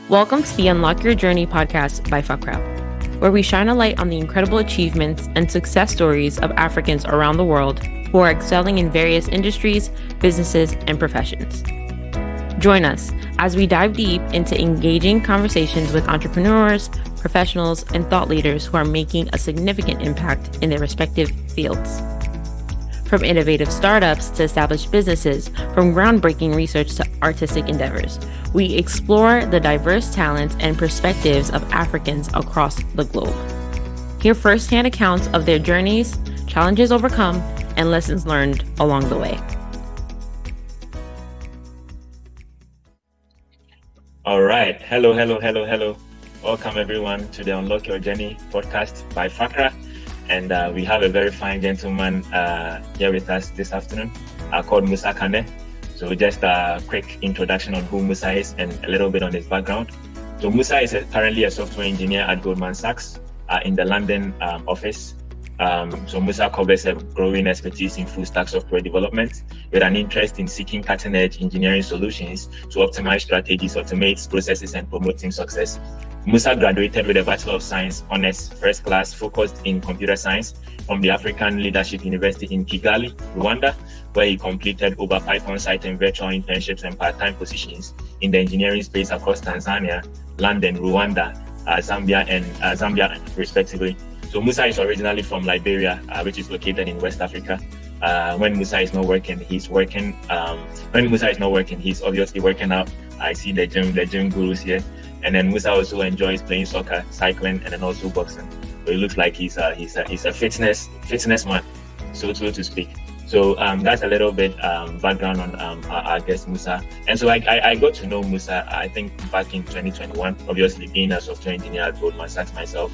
Welcome to the Unlock Your Journey podcast by Fakra, where we shine a light on the incredible achievements and success stories of Africans around the world who are excelling in various industries, businesses, and professions. Join us as we dive deep into engaging conversations with entrepreneurs, professionals, and thought leaders who are making a significant impact in their respective fields. From innovative startups to established businesses, from groundbreaking research to artistic endeavors, we explore the diverse talents and perspectives of Africans across the globe. Hear firsthand accounts of their journeys, challenges overcome, and lessons learned along the way. All right. Hello. Welcome everyone to the Unlock Your Journey podcast by Fakra. And we have a very fine gentleman here with us this afternoon called Musa Kanneh. So just a quick introduction on who Musa is and a little bit on his background. So Musa is currently a software engineer at Goldman Sachs in the London office. So Musa covers a growing expertise in full stack software development with an interest in seeking cutting edge engineering solutions to optimize strategies, automate processes, and promoting success. Musa graduated with a Bachelor of Science Honors First Class focused in computer science from the African Leadership University in Kigali, Rwanda, where he completed over 5 on-site and virtual internships and part-time positions in the engineering space across Tanzania, London, Rwanda, Zambia, respectively. So Musa is originally from Liberia, which is located in West Africa. When Musa is not working, he's working. When Musa is not working, he's obviously working out. I see the gym gurus here. And then Musa also enjoys playing soccer, cycling, and then also boxing. So it looks like he's a fitness man, so to speak. So that's a little bit background on our guest Musa. And so I got to know Musa, I think back in 2021, obviously being a software engineer at Goldman Sachs myself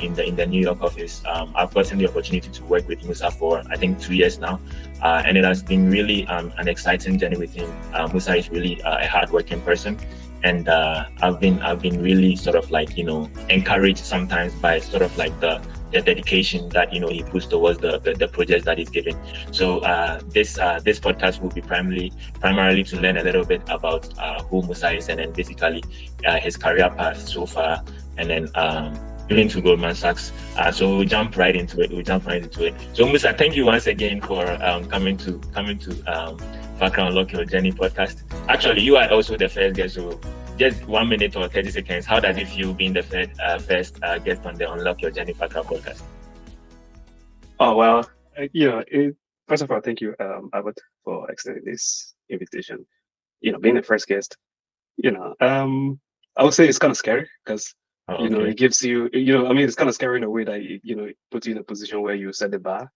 in the New York office. I've gotten the opportunity to work with Musa for I think 2 years now. And it has been really an exciting journey with him. Musa is really a hardworking person. And I've been really sort of like, encouraged sometimes by sort of like the dedication that, he puts towards the projects that he's given. So this podcast will be primarily to learn a little bit about who Musa is and then basically his career path so far and then even to Goldman Sachs. So we'll jump right into it. So Musa, thank you once again for coming to Fakra Unlock Your Journey podcast. Actually, you are also the first guest, so just 1 minute or 30 seconds. How does it feel being the first guest on the Unlock Your Journey Fakra podcast? Oh, well, first of all, thank you, Albert, for extending this invitation. Being the first guest, I would say it's kind of scary because, it gives you, it's kind of scary in a way that, it puts you in a position where you set the bar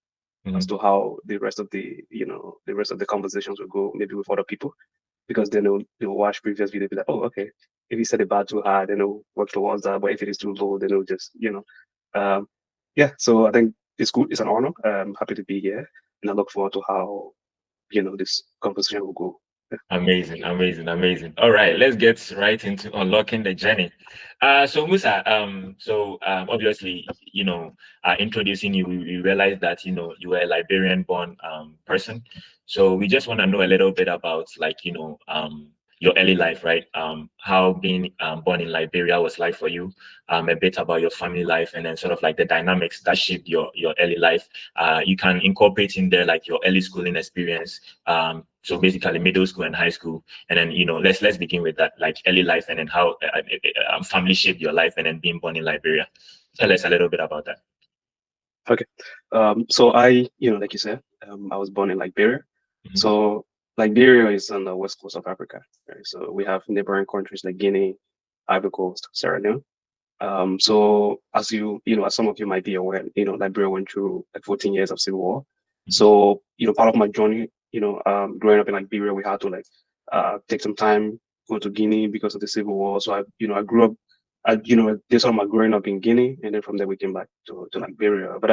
as to how the rest of the conversations will go, maybe with other people, because then they'll watch previous video, be like, oh, okay, if you set the bar too high, then they'll work towards that. But if it is too low, then they'll just, So I think it's good. It's an honor. I'm happy to be here, and I look forward to how, this conversation will go. Amazing. All right, let's get right into unlocking the journey. So Musa, obviously, introducing you, we realized that you were a Liberian-born person. So we just want to know a little bit about your early life, right? How being born in Liberia was like for you, a bit about your family life, and then sort of like the dynamics that shaped your early life. You can incorporate in there like your early schooling experience. So basically middle school and high school, and then let's begin with that, like early life, and then how family shaped your life, and then being born in Liberia. Tell us a little bit about that. Okay, so I, like you said, I was born in Liberia. Mm-hmm. So Liberia is on the west coast of Africa, right? So we have neighboring countries like Guinea, Ivory Coast, Sierra Leone. So as as some of you might be aware, Liberia went through like 14 years of civil war. Mm-hmm. So part of my journey, growing up in Liberia, we had to take some time go to Guinea because of the civil war. So I grew up, did some of my growing up in Guinea, and then from there we came back to Liberia. But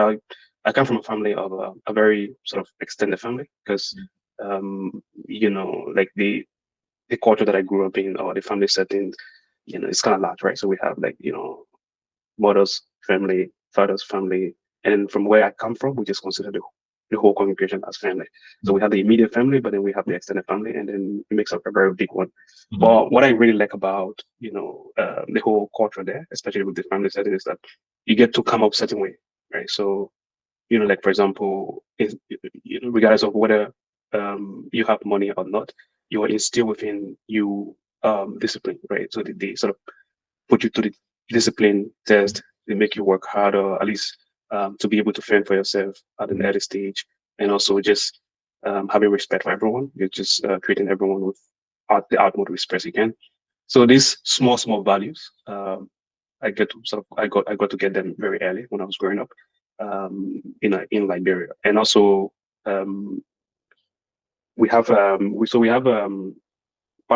I come from a family of a very sort of extended family because, like the culture that I grew up in or the family setting, it's kind of large, right? So we have mother's family, father's family, and from where I come from, which is considered the whole congregation as family. So we have the immediate family, but then we have the extended family, and then it makes up a very big one. But what I really like about, the whole culture there, especially with the family setting, is that you get to come up a certain way, right? So, like for example, regardless of whether you have money or not, you are instilled within you discipline, right? So they sort of put you to the discipline test. They make you work harder, at least to be able to fend for yourself at an early stage, and also just having respect for everyone. You're just treating everyone with the utmost respect you can. So these small values, I got to get them very early when I was growing up in Liberia, and also um, we have part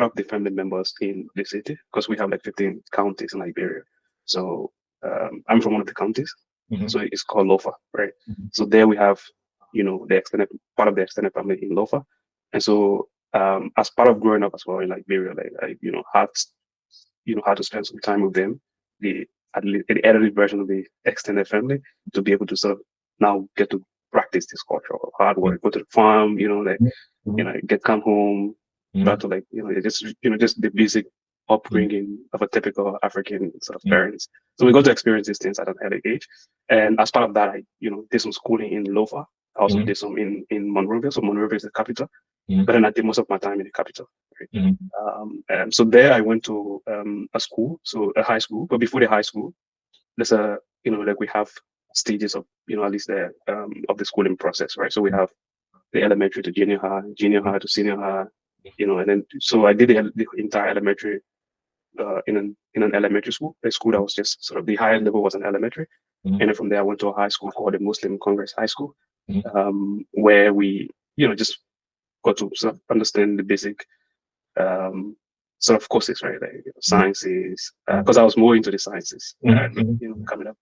of the family members in the city because we have like 15 counties in Liberia. So I'm from one of the counties, so it's called Lofa, right? So there we have, the extended part of the extended family in Lofa, and so as part of growing up as well in Liberia, like I, had to spend some time with them, the at least the edited version of the extended family, to be able to sort of now get to practice this culture of hard work, go to the farm, get come home, start to just the basic upbringing of a typical African sort of parents. So we got to experience these things at an early age. And as part of that, I, did some schooling in Lofa. I also did some in Monrovia. So Monrovia is the capital, but then I did most of my time in the capital. Right? So there I went to a school, so a high school. But before the high school, there's like we have stages of, at least the of the schooling process, right? So we have the elementary to junior high to senior high, and then so I did the entire elementary in an elementary school, a school that was just sort of the higher level was an elementary, and then from there I went to a high school called the Muslim Congress High School, where we just got to sort of understand the basic sort of courses, right? Like sciences, because I was more into the sciences, coming up.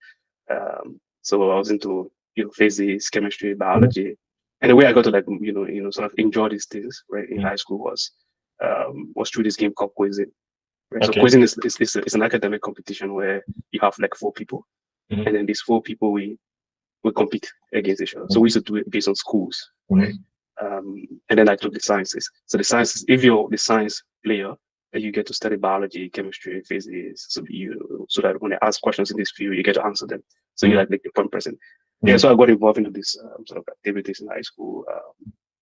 So I was into physics, chemistry, biology, and the way I got to sort of enjoy these things right in high school was through this game called quizzing. Right? Okay. So quizzing is an academic competition where you have like 4 people, and then these 4 people we compete against each other. So we used to do it based on schools, right? And then I took the sciences. So the sciences, if you're the science player, you get to study biology, chemistry, physics, so that when they ask questions in this field, you get to answer them. So you're like the point person. Yeah, so I got involved into this sort of activities in high school,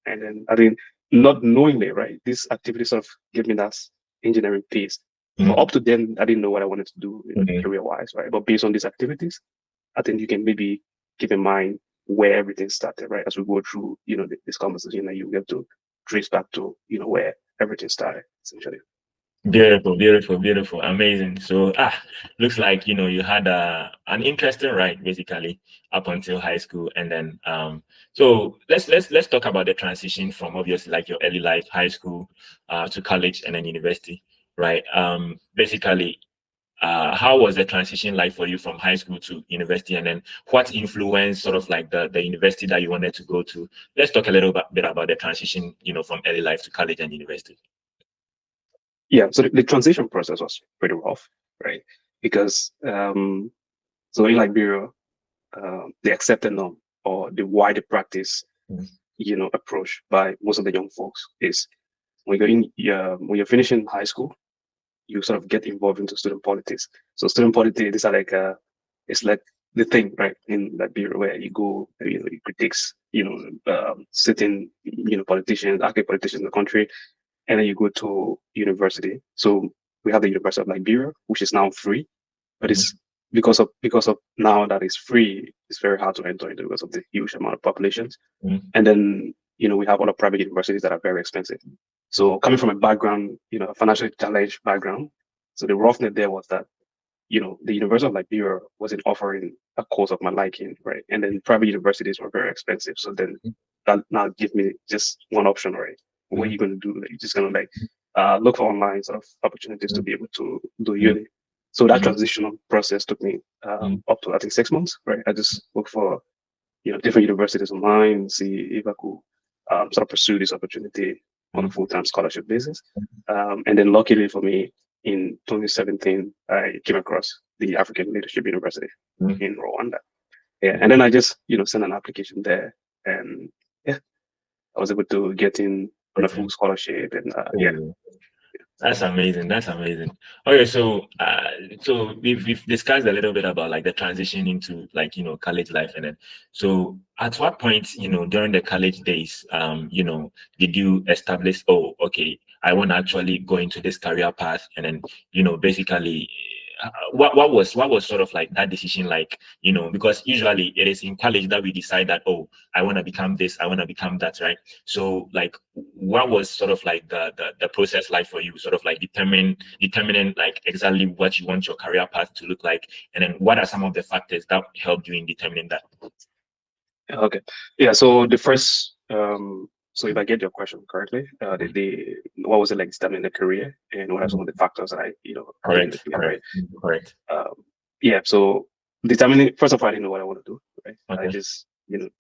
and then I think not knowingly, right, this activity sort of gave me that engineering taste. But up to then, I didn't know what I wanted to do career-wise, right? But based on these activities, I think you can maybe keep in mind where everything started, right? As we go through, this conversation, that you get to trace back to, where everything started, essentially. Beautiful, amazing. So looks like you had an interesting ride basically up until high school, and then so let's talk about the transition from obviously like your early life, high school, to college and then university, right? Basically, how was the transition like for you from high school to university, and then what influenced sort of like the university that you wanted to go to? Let's talk a little bit about the transition, from early life to college and university. Yeah, so the transition process was pretty rough, right? Because so in Liberia, the accepted norm or the wider practice, approach by most of the young folks is when you're finishing high school, you sort of get involved into student politics. So student politics, these are like it's like the thing, right, in Liberia where you go, you critiques, sitting, politicians, active politicians in the country, and then you go to university. So we have the University of Liberia, which is now free, but it's because of now that it's free, it's very hard to enter into because of the huge amount of populations. And then we have other private universities that are very expensive. So coming from a background, a financially challenged background, so the roughness there was that the University of Liberia wasn't offering a course of my liking, right? And then private universities were very expensive. So then that now give me just one option, right? What are you going to do? Like, you're just going to look for online sort of opportunities to be able to do uni. So that transitional process took me up to I think 6 months, right? I just looked for different universities online, see if I could sort of pursue this opportunity on a full-time scholarship basis. And then luckily for me, in 2017, I came across the African Leadership University in Rwanda. Yeah, and then I just sent an application there, and yeah, I was able to get in on a full scholarship, and yeah. That's amazing. That's amazing. Okay, so we've discussed a little bit about like the transition into like college life, and then so at what point during the college days did you establish, oh, okay, I want to actually go into this career path, and then basically what was sort of like that decision like, because usually it is in college that we decide that, oh, I want to become this, I want to become that, right? So like what was sort of like the process like for you, sort of like determining like exactly what you want your career path to look like, and then what are some of the factors that helped you in determining that? Okay. Yeah. So the first, so if I get your question correctly, the what was it like determining the career, and what are some of the factors that I put in the Correct, career, right? correct. Yeah. So determining, first of all, I didn't know what I want to do, right? I Okay. just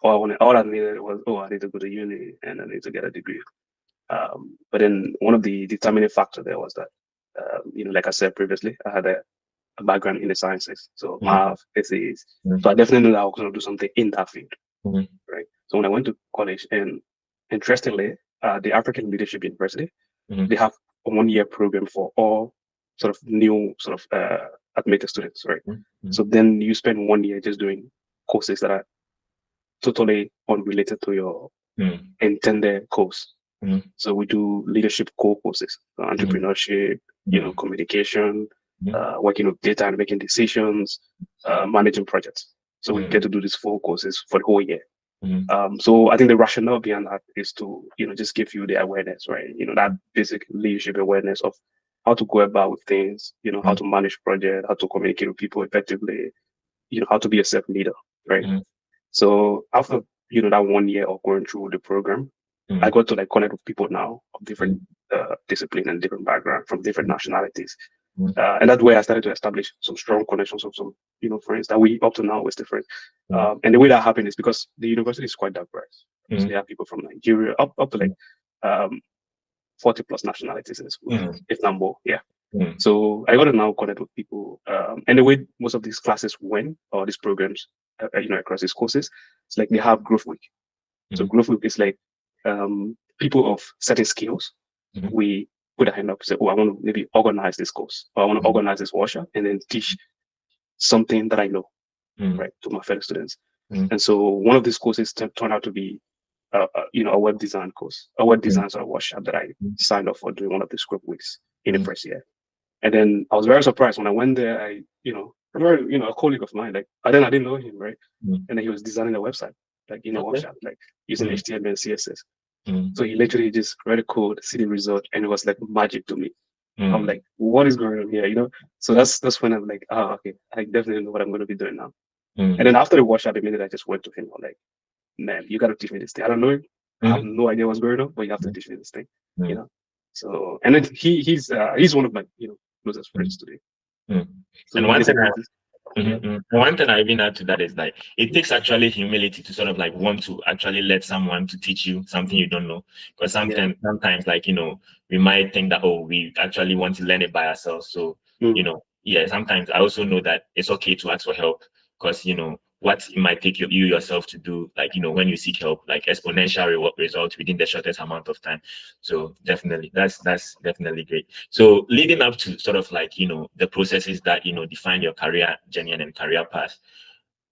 all I needed was, oh, I need to go to uni and I need to get a degree. But then one of the determining factor there was that, like I said previously, I had a background in the sciences, so math, physics. So I definitely knew that I was going to do something in that field, right? So when I went to college, and interestingly, the African Leadership University, they have a 1 year program for all sort of new sort of admitted students, right? So then you spend 1 year just doing courses that are totally unrelated to your intended course. So we do leadership core courses, entrepreneurship, communication, working with data and making decisions, managing projects. So we get to do these 4 courses for the whole year. So I think the rationale behind that is to, just give you the awareness, right? That basic leadership awareness of how to go about with things, how to manage projects, how to communicate with people effectively, how to be a self leader, right? So after, that 1 year of going through the program, I got to like connect with people now of different discipline and different background from different nationalities. And that's where I started to establish some strong connections of some, friends that we up to now is different. And the way that happened is because the university is quite diverse. So they have people from Nigeria up to like 40 plus nationalities in the school, if not more. Yeah. So I got to now connect with people. And the way most of these classes went, or these programs, across these courses, it's like they have growth week. So growth week is like people of certain skills. We put a hand up, say, oh, I want to maybe organize this course, or I want to organize this workshop, and then teach something that I know, right, to my fellow students. And so one of these courses turned out to be, a web design course, a web design sort of workshop that I signed up for during one of the script weeks in the first year. And then I was very surprised when I went there. I remember, a colleague of mine, like, I didn't know him, right? And then he was designing a website, like in a workshop, like using HTML and CSS. So he literally just read the code, see the result, and it was like magic to me. I'm like, what is going on here? So that's when I'm like, oh, okay, I definitely know what I'm going to be doing now. And then after the workshop, immediately I just went to him. I'm like, man, you got to teach me this thing. I don't know it. I have no idea what's going on, but you have to teach me this thing. So, and then he's one of my closest friends today. So and one thing I even add to that is like it takes actually humility to sort of like want to actually let someone to teach you something you don't know, because sometimes like we might think that, oh, we actually want to learn it by ourselves. So sometimes I also know that it's okay to ask for help, because what it might take you yourself to do, like when you seek help, like exponential results within the shortest amount of time. So definitely that's definitely great. So leading up to sort of like the processes that define your career journey and career path.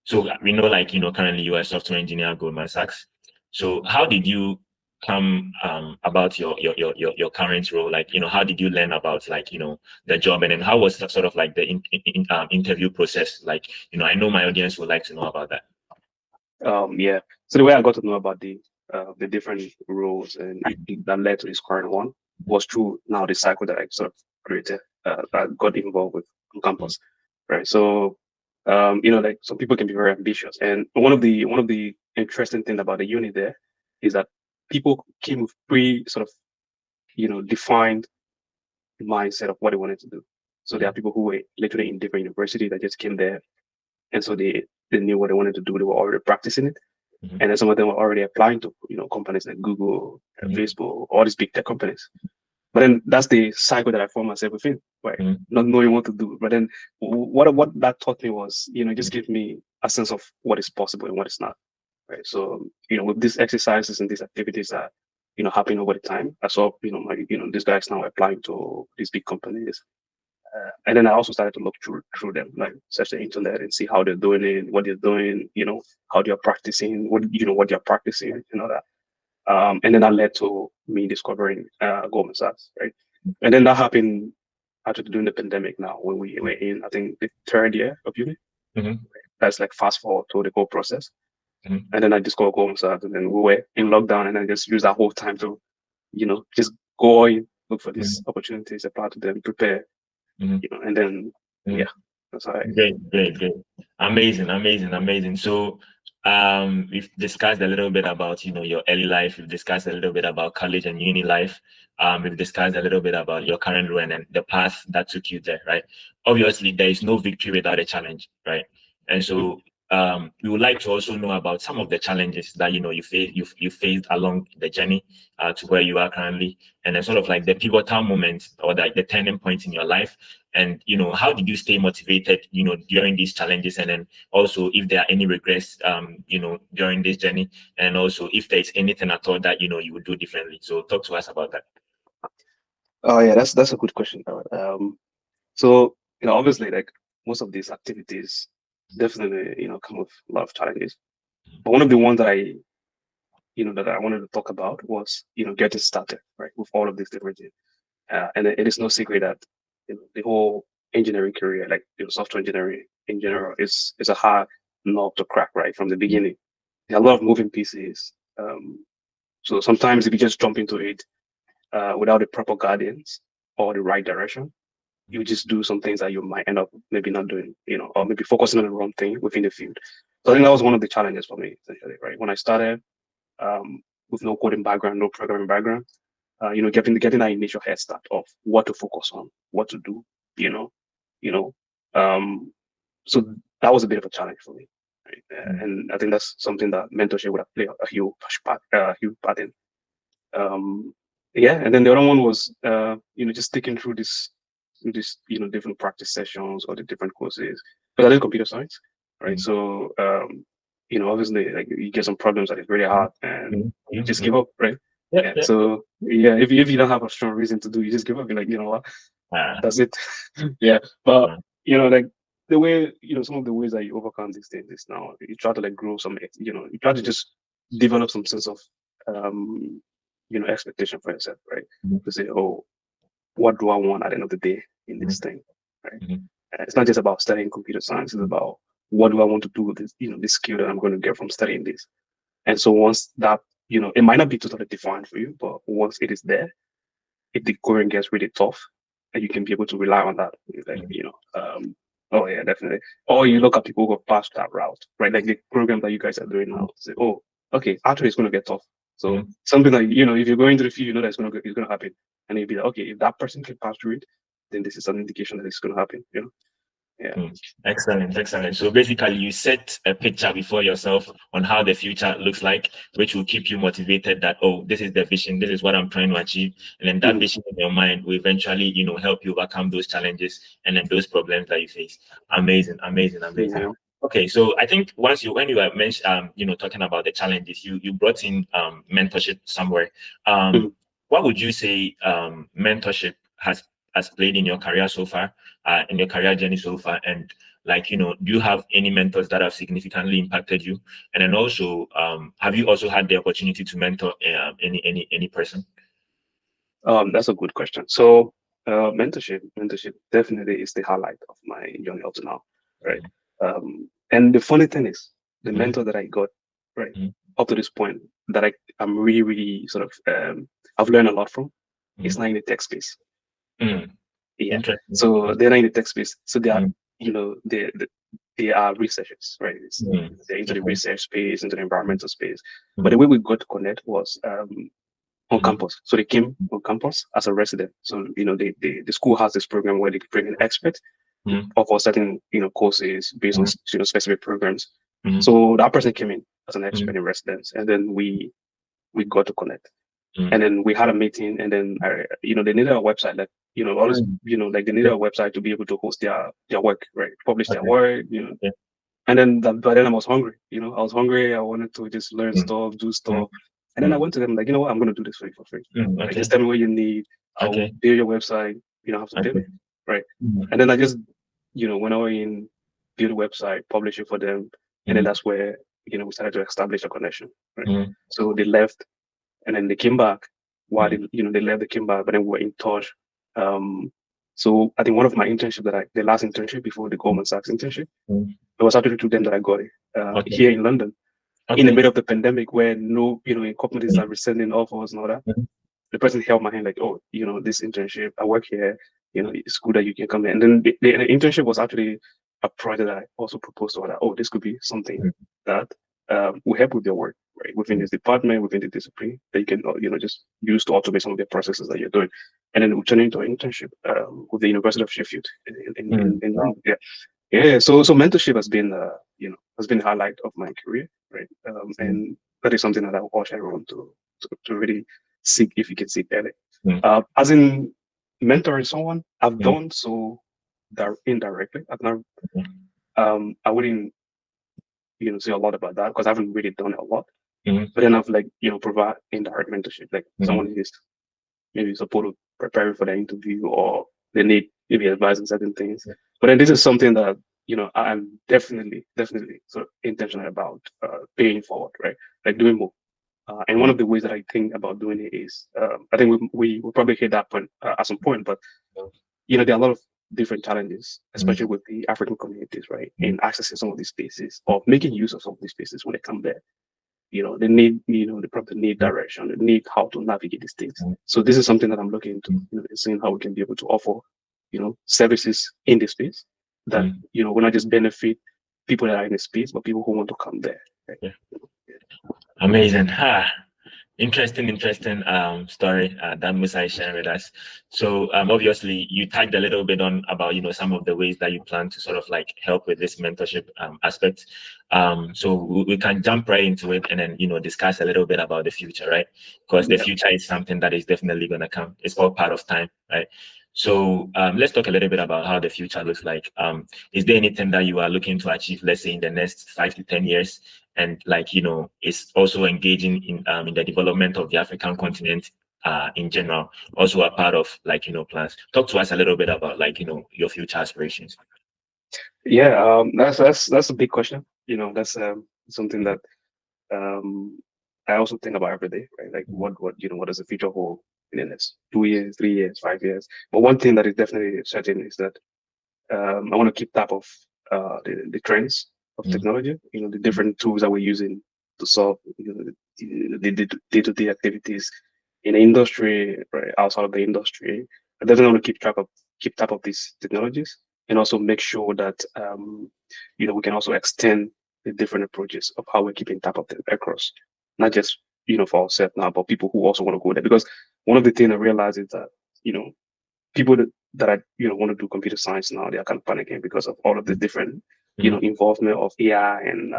So we know, like currently you are a software engineer at Goldman Sachs. So how did you come about your current role? Like how did you learn about like the job, and then how was sort of like the interview process? Like I know my audience would like to know about that. Yeah. So the way I got to know about the different roles and that led to this current one was through now the cycle that I sort of created, that got involved with on campus, right? So like some people can be very ambitious, and one of the interesting thing about the uni there is that people came with pre sort of defined mindset of what they wanted to do. So there are people who were literally in different universities that just came there, and so they knew what they wanted to do. They were already practicing it, and then some of them were already applying to companies like Google, Facebook, all these big tech companies. But then that's the cycle that I found myself within, right? Not knowing what to do. But then what that taught me was, just give me a sense of what is possible and what is not. right? So, with these exercises and these activities that, happen over the time, I saw, these guys now applying to these big companies. And then I also started to look through them, like search the internet and see how they're doing it, what they're doing, how they're practicing, what they're practicing, and all that. And then that led to me discovering Goldman Sachs, right? And then that happened after during the pandemic now, when we were in, I think, the third year of uni. Mm-hmm. That's like fast forward to the whole process. Mm-hmm. And then I discovered Goldman Sachs, and then we were in lockdown, and I just used that whole time to, just go in, look for these opportunities, apply to them, prepare, and then, yeah, that's how I. Great. Amazing. So, we've discussed a little bit about, your early life. We've discussed a little bit about college and uni life. We've discussed a little bit about your current role and the path that took you there, right? Obviously, there is no victory without a challenge, right? And so, we would like to also know about some of the challenges that you faced along the journey to where you are currently, and then sort of like the pivotal moment or the turning point in your life. And how did you stay motivated during these challenges, and then also if there are any regrets during this journey, and also if there's anything at all that you would do differently. So talk to us about that. Oh yeah, that's a good question. So obviously, like most of these activities definitely come with a lot of challenges. But one of the ones that I wanted to talk about was getting started, right, with all of these different things. And it is no secret that the whole engineering career, like software engineering in general, is a hard nut to crack right from the beginning. There are a lot of moving pieces. So sometimes if you just jump into it without the proper guidance or the right direction, you just do some things that you might end up maybe not doing, or maybe focusing on the wrong thing within the field. So I think that was one of the challenges for me, essentially, right? When I started with no coding background, no programming background, getting that initial head start of what to focus on, what to do, you know, you know. So that was a bit of a challenge for me, right? And I think that's something that mentorship would have played a huge part in. Yeah, and then the other one was just sticking through this different practice sessions or the different courses. But I did computer science, right? So obviously, like you get some problems that is really hard, and you just give up, right? Yeah. So yeah, if you don't have a strong reason to do, you just give up. You're like, you know what, that's it. Yeah, but like the way some of the ways that you overcome these things is now you try to like grow some, you try to just develop some sense of expectation for yourself, right? To say, oh, what do I want at the end of the day in this thing, right? It's not just about studying computer science. It's about what do I want to do with this, this skill that I'm going to get from studying this. And so once that, it might not be totally defined for you, but once it is there, if the going gets really tough, and you can be able to rely on that. Like, oh yeah, definitely. Or you look at people who have passed that route, right? Like the program that you guys are doing now. Say, oh, okay, actually it's going to get tough. So something like, if you're going to the field, that it's going to happen. And you'll be like, okay, if that person can pass through it, then this is an indication that it's going to happen, Yeah. Excellent. So basically, you set a picture before yourself on how the future looks like, which will keep you motivated that, oh, this is the vision, this is what I'm trying to achieve. And then that vision in your mind will eventually, help you overcome those challenges and then those problems that you face. Amazing. Yeah. Okay, so I think when you were mentioned, talking about the challenges, you brought in mentorship somewhere. What would you say mentorship has played in your career so far, in your career journey so far? And like, do you have any mentors that have significantly impacted you? And then also, have you also had the opportunity to mentor any person? That's a good question. So mentorship definitely is the highlight of my journey up to now, right? And the funny thing is, the mentor that I got, right, up to this point, that I'm really, really sort of I've learned a lot from, is not in the tech space. Yeah. So they're not in the tech space. So they are, they are researchers, right? They're into the research space, into the environmental space. But the way we got to connect was on campus. So they came on campus as a resident. So, the school has this program where they bring in experts for certain, courses based on, specific programs. So that person came in as an expert in residence, and then we got to connect. And then we had a meeting, and then, they needed a website, like, always, like they needed a website to be able to host their work, right? Publish their work, And then by then I was hungry. I was hungry. I wanted to just learn stuff, do stuff. And then I went to them like, you know what, I'm going to do this for you for free. Like, Okay. just tell me what you need. I'll Okay. build your website. You don't have to pay me, right? And then I just, went all in, build a website, publish it for them. And then that's where, we started to establish a connection, right? So they left and then they came back. While they left, they came back, but then we were in touch. So I think one of my internship the last internship before the Goldman Sachs internship, it was actually through them that I got it here in London, in the middle of the pandemic, where in companies are resending offers and all that. The person held my hand like, oh, this internship, I work here, it's good that you can come in. And then the internship was actually a project that I also proposed to her that, oh, this could be something that will help with your work, right? Within this department, within the discipline, that you can, just use to automate some of the processes that you're doing. And then we turned into an internship with the University of Sheffield yeah. Yeah, so mentorship has been has been the highlight of my career, right? And that is something that I urge everyone to really seek if you can seek early. As in mentoring someone, I've done so indirectly. I've not I wouldn't say a lot about that because I haven't really done it a lot. But then I've provide indirect mentorship, like someone is maybe supposed to prepare for the interview or they need maybe advice on certain things. But then this is something that I'm definitely sort of intentional about paying forward, right? Like doing more. And one of the ways that I think about doing it is, I think we will probably hit that point at some point, but there are a lot of different challenges, especially with the African communities, right, in accessing some of these spaces or making use of some of these spaces when they come there. They need, they probably need direction, they need how to navigate these things. So this is something that I'm looking into, seeing how we can be able to offer, services in the space that, will not just benefit people that are in the space, but people who want to come there. Right? Yeah. Amazing. Interesting story that Musa is sharing with us. So obviously you tagged a little bit on about some of the ways that you plan to sort of like help with this mentorship aspect. So we can jump right into it and then discuss a little bit about the future, right? Because the future is something that is definitely going to come. It's all part of time, right? So let's talk a little bit about how the future looks like. Is there anything that you are looking to achieve, let's say in the next 5 to 10 years? And it's also engaging in the development of the African continent in general, also a part of plans. Talk to us a little bit about your future aspirations. Yeah, that's a big question. That's something that I also think about every day, right? Like what does the future hold in the next 2 years, 3 years, 5 years? But one thing that is definitely certain is that I want to keep top of the trends of technology, the different tools that we're using to solve the day-to-day activities in the industry, right, outside of the industry. I definitely want to keep top of these technologies and also make sure that we can also extend the different approaches of how we're keeping top of them across, not just for ourselves now, but people who also want to go there. Because one of the things I realize is that people that I want to do computer science now, they are kind of panicking because of all of the different involvement of AI and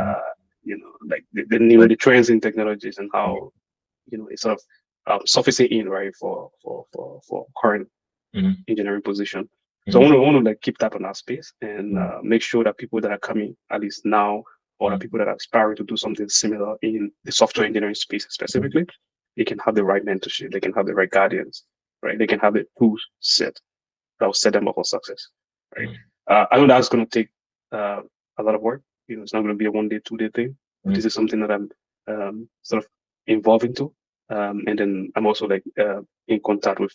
like the trends in technologies and how it's sort of surfacing in, right, for current engineering position. So I want to like keep that on that space and make sure that people that are coming at least now or the people that are aspiring to do something similar in the software engineering space specifically, they can have the right mentorship, they can have the right guardians, right? They can have the tool set that will set them up for success, right? I know that's going to take a lot of work. It's not going to be a 1 day, 2 day thing. But this is something that I'm sort of involved into. And then I'm also like in contact with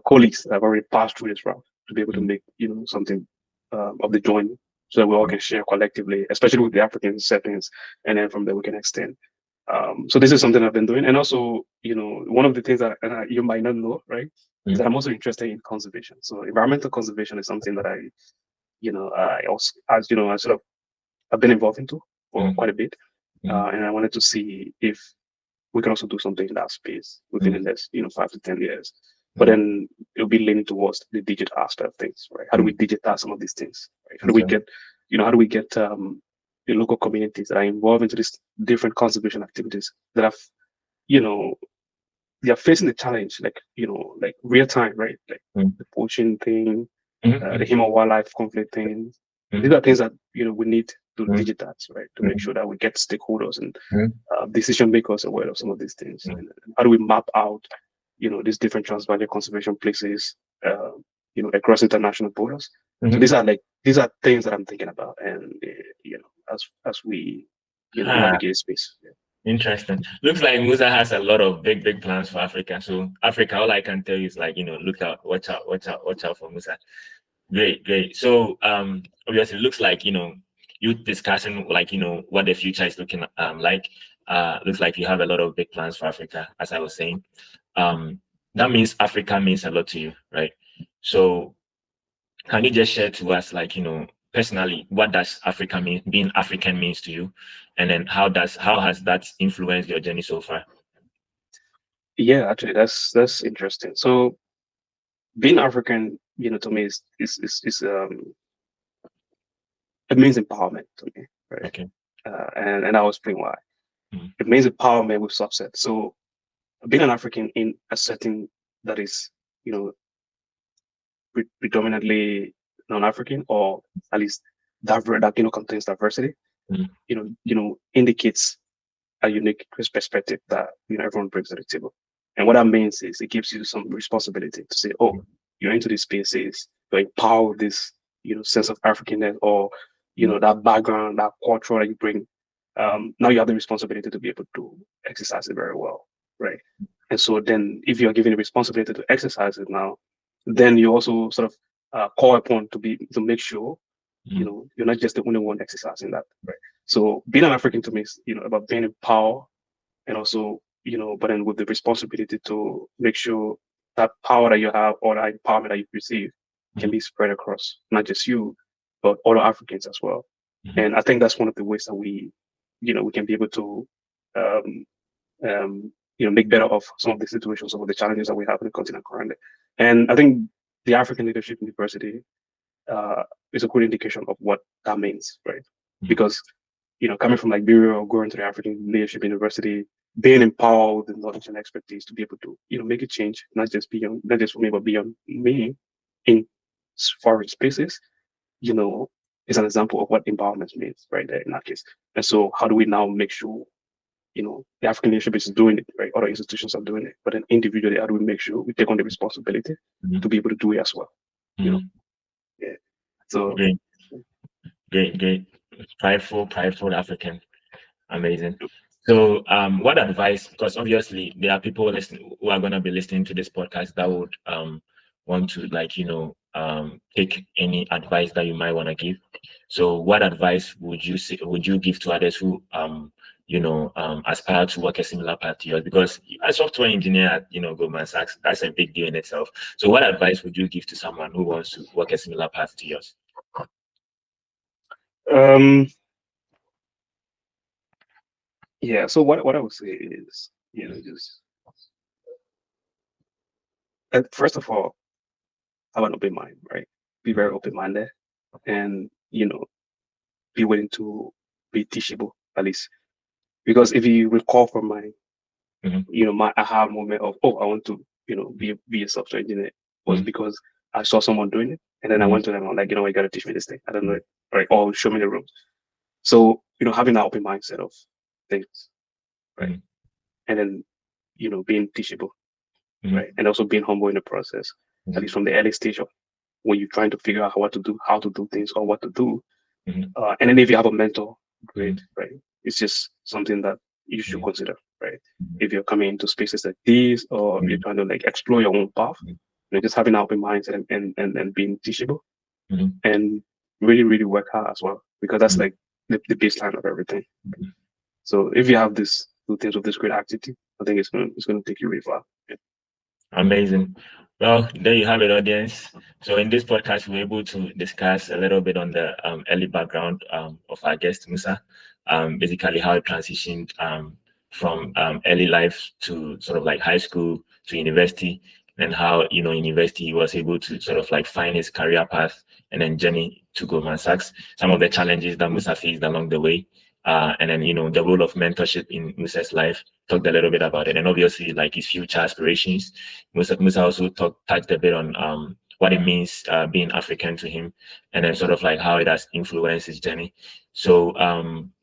colleagues that have already passed through this route to be able to make something of the joint so that we all can share collectively, especially with the African settings, and then from there we can extend. So this is something I've been doing, and also one of the things that you might not know, right, is that I'm also interested in conservation. So environmental conservation is something that I also, as I sort of I've been involved into for quite a bit, and I wanted to see if we can also do something in that space within the next 5 to 10 years. But then it'll be leaning towards the digital aspect of things, right? How do we digitize some of these things? Right? How do we get the local communities that are involved into these different conservation activities that have they are facing the challenge, like real time, right? Like the poaching thing, the human wildlife conflict thing. These are things that we need to digitize, right? To make sure that we get stakeholders and decision makers aware of some of these things. And how do we map out, these different transboundary conservation places, across international borders? So these are things that I'm thinking about, and as we navigate space. Yeah. Interesting. Looks like Musa has a lot of big plans for Africa. So Africa, all I can tell you is like, look out, watch out for Musa. Great. So obviously it looks like, you discussing like, what the future is looking like. Looks like you have a lot of big plans for Africa, as I was saying. That means Africa means a lot to you, right? So can you just share to us, like, personally, what does Africa mean, being African means to you? And then how has that influenced your journey so far? Yeah, actually, that's interesting. So being African, to me is it means empowerment to me, right? Okay. And I will explain why. It means empowerment with subset. So being an African in a setting that is, predominantly non-African, or at least that contains diversity, indicates a unique perspective that everyone brings to the table. And what that means is it gives you some responsibility to say, oh, you're into these spaces, you empower this, sense of Africanness, or that background, that culture that you bring. Now you have the responsibility to be able to exercise it very well, right? And so then, if you're given the responsibility to exercise it now, then you also sort of call upon to make sure you're not just the only one exercising that, right? So being an African to me is about being in power, and also but then with the responsibility to make sure that power that you have, or that empowerment that you receive, can be spread across not just you, but other Africans as well. And I think that's one of the ways that we can be able to make better of some of the situations, some of the challenges that we have in the continent currently. And I think the African Leadership University is a good indication of what that means, right? Because coming from Liberia or going to the African Leadership University, being empowered with the knowledge and expertise to be able to make a change, not just for me, but beyond me, in foreign spaces, is an example of what empowerment means right there in that case. And so how do we now make sure the African leadership is doing it, right? Other institutions are doing it, but then individually, how do we make sure we take on the responsibility to be able to do it as well? Yeah. So great. Prideful African. Amazing. So what advice, because obviously there are people listening who are going to be listening to this podcast that would want to take any advice that you might want to give. So what advice would you give to others who aspire to work a similar path to yours? Because as a software engineer at Goldman Sachs, that's a big deal in itself. So what advice would you give to someone who wants to work a similar path to yours? Yeah, so what I would say is, just first of all, have an open mind, right? Be very open-minded, and be willing to be teachable, at least. Because if you recall from my my aha moment of, oh, I want to be a software engineer, was because I saw someone doing it, and then I went to them, I'm like, you got to teach me this thing. I don't know it, right? Or show me the ropes. So having that open mindset of things, right? And then being teachable, right? And also being humble in the process, at least from the early stage of when you're trying to figure out how to do things, or what to do. And then if you have a mentor, great, right? It's just something that you should consider, right? If you're coming into spaces like these, or you're trying to explore your own path, just having an open mindset and being teachable, and really, really work hard as well, because that's the baseline of everything. So if you have these two things with this great attitude, I think it's gonna take you really far. Yeah. Amazing. Well, there you have it, audience. So in this podcast, we're able to discuss a little bit on the early background of our guest, Musa, basically how he transitioned from early life to sort of high school to university, and how, in university, he was able to sort of find his career path and then journey to Goldman Sachs, some of the challenges that Musa faced along the way. And then, the role of mentorship in Musa's life, talked a little bit about it. And obviously, his future aspirations. Musa also touched a bit on what it means being African to him, and then sort of like how it has influenced his journey. So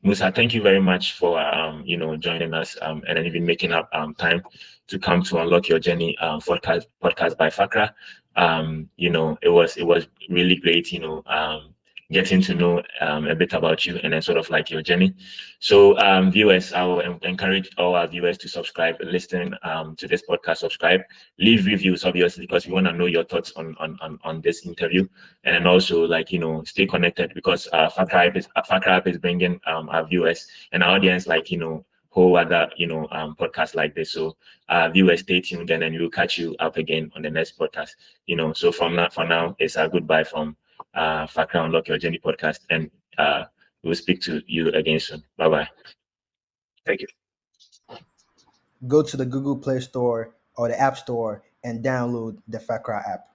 Musa, thank you very much for joining us and then even making up time to come to Unlock Your Journey podcast by Fakra. It was really great, getting to know a bit about you and then sort of like your journey. So viewers, I will encourage all our viewers to subscribe, listen to this podcast, subscribe, leave reviews, obviously, because we want to know your thoughts on this interview. And then also stay connected, because Fakra is bringing our viewers and our audience whole other podcasts like this. So viewers, stay tuned, and then we'll catch you up again on the next podcast. So for now, it's a goodbye from Fakra Unlock Your Journey podcast, and we'll speak to you again soon. Bye-bye. Thank you. Go to the Google Play Store or the App Store and download the Fakra app.